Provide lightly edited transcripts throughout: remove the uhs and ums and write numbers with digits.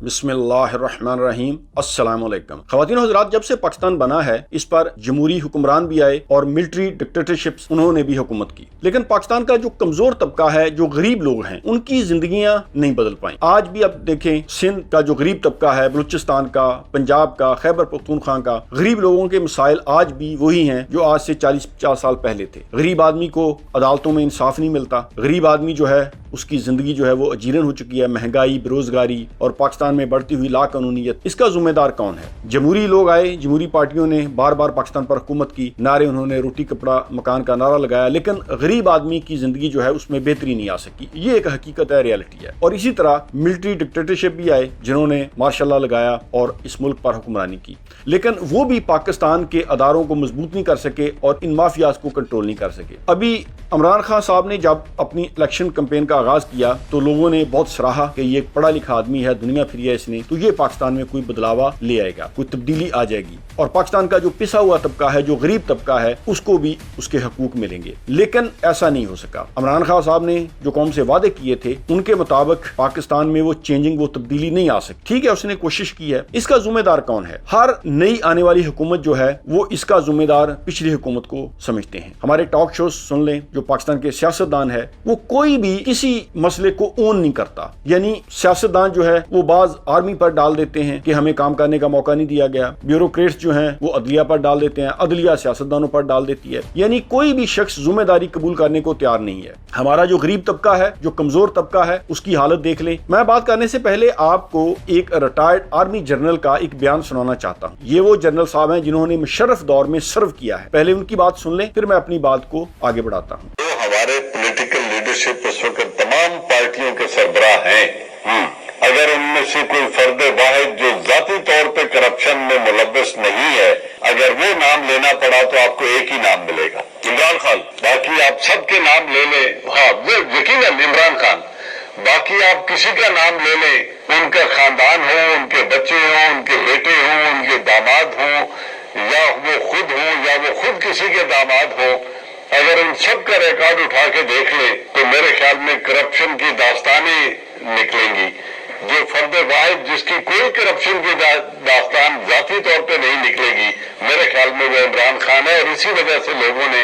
बिस्मिल्लाहिर्रहमानिर्रहीम। अस्सलाम वालेकुम। ख़वातीन और हज़रात, जब से पाकिस्तान बना है इस पर जमहूरी हुक्मरान भी आए और मिलिट्री डिक्टेटरशिप्स उन्होंने भी हुकूमत की, लेकिन पाकिस्तान का जो कमजोर तबका है, जो गरीब लोग हैं, उनकी जिंदगियां नहीं बदल पाई। आज भी अब देखें, सिंध का जो गरीब तबका है, बलूचिस्तान का, पंजाब का, खैबर पख्तूनख्वा का, गरीब लोगों के मसाइल आज भी वही हैं जो आज से 40-50 साल पहले थे। गरीब आदमी को अदालतों में इंसाफ नहीं मिलता। गरीब आदमी जो है उसकी जिंदगी जो है वो अजीरन हो चुकी है। महंगाई, बेरोजगारी और पाकिस्तान में बढ़ती हुई लाकानूनीयत, इसका जिम्मेदार कौन है? जमहूरी लोग आए, जमहूरी पार्टियों ने बार बार पाकिस्तान पर हुकूमत की, नारे उन्होंने रोटी कपड़ा मकान का नारा लगाया, लेकिन गरीब आदमी की जिंदगी जो है उसमें बेहतरी नहीं आ सकी। ये एक हकीकत है, रियलिटी है। और इसी तरह मिलिट्री डिक्टेटरशिप भी आए जिन्होंने मार्शल लॉ लगाया और इस मुल्क पर हुक्मरानी की, लेकिन वो भी पाकिस्तान के अदारों को मजबूत नहीं कर सके और इन माफियाज को कंट्रोल नहीं कर सके। अभी इमरान खान साहब ने जब अपनी इलेक्शन कैंपेन का आगाज किया तो लोगों ने बहुत सराहा कि ये पढ़ा लिखा आदमी है, दुनिया फिरी है इसने, तो ये पाकिस्तान में कोई बदलावा ले आएगा, कोई तब्दीली आ जाएगी और पाकिस्तान का जो पिसा हुआ तबका है, जो गरीब तबका है, उसको भी उसके हकूक मिलेंगे। लेकिन ऐसा नहीं हो सका। इमरान खान साहब ने जो कौम से वादे किए थे उनके मुताबिक पाकिस्तान में वो चेंजिंग, वो तब्दीली नहीं आ सकती। ठीक है, उसने कोशिश की है। इसका जिम्मेदार कौन है? हर नई आने वाली हुकूमत जो है वो इसका जिम्मेदार पिछली हुकूमत को समझते हैं। हमारे टॉक शो सुन लें, जो पाकिस्तान के सियासतदान है वो कोई भी किसी मसले को ओन नहीं करता। यानी सियासतदान जो है वो बाज आर्मी पर डाल देते हैं कि हमें काम करने का मौका नहीं दिया गया, ब्यूरोक्रेट्स जो हैं वो अदलिया पर डाल देते हैं, अदलिया सियासतदानों पर डाल देती है। यानी कोई भी शख्स जिम्मेदारी कबूल करने को तैयार नहीं है। हमारा जो गरीब तबका है, जो कमजोर तबका है, उसकी हालत देख लें। मैं बात करने से पहले आपको एक रिटायर्ड आर्मी जनरल का एक बयान सुनाना चाहता हूँ। ये वो जनरल साहब हैं जिन्होंने मुशर्रफ दौर में सर्व किया है। पहले उनकी बात सुन लें, फिर मैं अपनी बात को आगे बढ़ाता हूँ। हमारे पॉलिटिकल लीडरशिप इस वक्त तमाम पार्टियों के सरबराह हैं, अगर उनमें से कोई फर्द वाहिद जो जाती तौर पे करप्शन में मुलव्वस नहीं है, अगर वो नाम लेना पड़ा तो आपको एक ही नाम मिलेगा, इमरान खान। बाकी आप सबके नाम ले लें, हाँ वो यकीनन इमरान खान, बाकी आप किसी का नाम ले लें, उनका खानदान हो, उनके बच्चे हों, उनके बेटे हों, उनके दामाद हों, या वो खुद हों या वो खुद किसी के दामाद हों, अगर उन सब का रिकॉर्ड उठा के देख ले तो मेरे ख्याल में करप्शन की दास्तानें निकलेंगी। जो फर्द वाहिद जिसकी कोई करप्शन की दास्तान जाती तौर पे नहीं निकलेगी, मेरे ख्याल में वो इमरान खान है। और इसी वजह से लोगों ने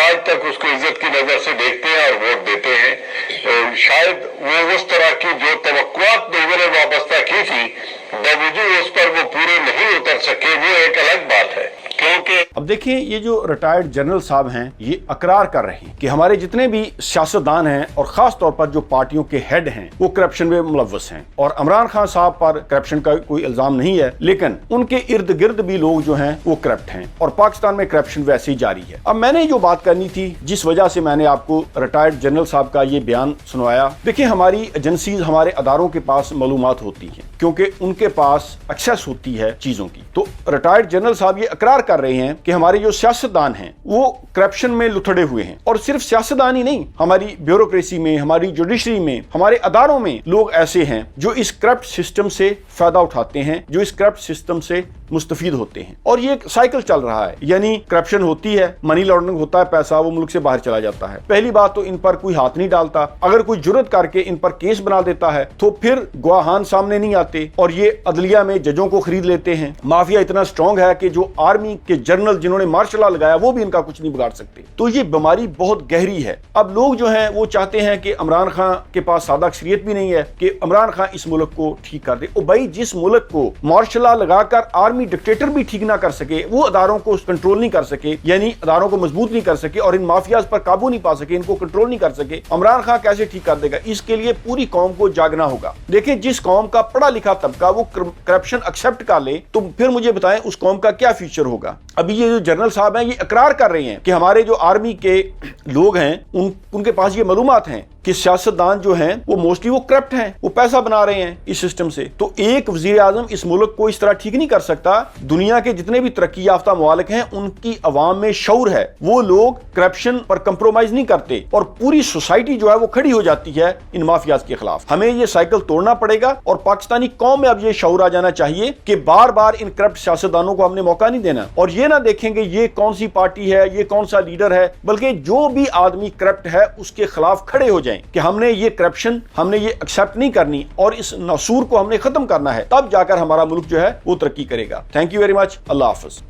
आज तक उसको इज्जत की नजर से देखते हैं और वोट देते हैं। शायद वो उस तरह की जो तवक्कुआत लोगों ने वाबस्ता की थी, बावजूद उस पर वो पूरे नहीं उतर सके, वो एक अलग बात है। क्योंकि अब देखिए, ये जो रिटायर्ड जनरल साहब हैं ये इकरार कर रहे हैं कि हमारे जितने भी सियासतदान हैं और खास तौर पर जो पार्टियों के हेड हैं वो करप्शन में मुलव्वस हैं। और इमरान खान साहब पर करप्शन का कोई इल्जाम नहीं है, लेकिन उनके इर्द गिर्द भी लोग जो हैं वो करप्ट हैं और पाकिस्तान में करप्शन वैसे ही जारी है। अब मैंने जो बात करनी थी, जिस वजह से मैंने आपको रिटायर्ड जनरल साहब का ये बयान सुनवाया, देखिए हमारी एजेंसीज, हमारे अदारों के पास मालूमात होती है क्योंकि उनके पास एक्सेस होती है चीजों की। तो रिटायर्ड जनरल साहब ये इकरार कर रहे हैं कि हमारे जो सियासतदान हैं वो करप्शन में लुथड़े हुए हैं। और सिर्फ सियासतदान ही नहीं, हमारी ब्यूरोक्रेसी में, हमारी जुडिशरी में, हमारे अदारों में लोग ऐसे हैं जो इस करप्ट सिस्टम से फायदा उठाते हैं, जो इस करप्ट सिस्टम से मुस्तफीद होते हैं। और ये एक साइकिल चल रहा है, यानी करप्शन होती है, मनी लॉन्ड्रिंग होता है, पैसा वो मुल्क से बाहर चला जाता है। पहली बात तो इन पर कोई हाथ नहीं डालता। अगर कोई जुर्रत करके इन पर केस बना देता है तो फिर गवाहान सामने नहीं आते और ये अदलिया में जजों को खरीद लेते हैं। माफिया इतना स्ट्रॉन्ग है कि जो आर्मी के जनरल जिन्होंने मार्शल लॉ लगाया वो भी इनका कुछ नहीं बिगाड़ सकते। तो ये बीमारी बहुत गहरी है। अब लोग जो हैं वो चाहते हैं कि इमरान खान के पास सादा अक्सरियत भी नहीं है कि इमरान खान इस मुल्क को ठीक कर दे। ओ भाई, जिस मुल्क को मार्शल लॉ लगाकर आर्मी डिक्टेटर भी ठीक ना कर सके, वो अदारों को कंट्रोल नहीं कर सके, यानी अदारों को मजबूत नहीं कर सके और इन माफियाज पर काबू नहीं पा सके, इनको कंट्रोल नहीं कर सके, इमरान खान कैसे ठीक कर देगा? इसके लिए पूरी कौम को जागना होगा। देखिए, जिस कौम का पढ़ा लिखा तबका वो करप्शन एक्सेप्ट कर ले तो फिर मुझे बताएं उस कौम का क्या फ्यूचर होगा। अभी ये जो जनरल साहब हैं ये इकरार कर रहे हैं कि हमारे जो आर्मी के लोग हैं उनके पास ये मालूमात हैं कि सियासतदान जो हैं वो मोस्टली वो करप्ट हैं, वो पैसा बना रहे हैं इस सिस्टम से। तो एक वजीर आजम इस मुल्क को इस तरह ठीक नहीं कर सकता। दुनिया के जितने भी तरक्की याफ्ता ममालिक हैं उनकी अवाम में शऊर है, वो लोग करप्शन पर कंप्रोमाइज नहीं करते और पूरी सोसाइटी जो है वो खड़ी हो जाती है इन माफियाज के खिलाफ। हमें ये साइकिल तोड़ना पड़ेगा और पाकिस्तानी कौम में अब ये शऊर आ जाना चाहिए कि बार बार इन करप्ट सियासतदानों को हमने मौका नहीं देना और ये ना देखेंगे ये कौन सी पार्टी है, ये कौन सा लीडर है, बल्कि जो भी आदमी करप्ट है उसके खिलाफ खड़े हो जाए। جائیں کہ ہم نے یہ کرپشن ہم نے یہ ایکسپٹ نہیں کرنی اور اس ناسور کو ہم نے ختم کرنا ہے، تب جا کر ہمارا ملک جو ہے وہ ترقی کرے گا۔ تھینک یو ویری مچ، اللہ حافظ۔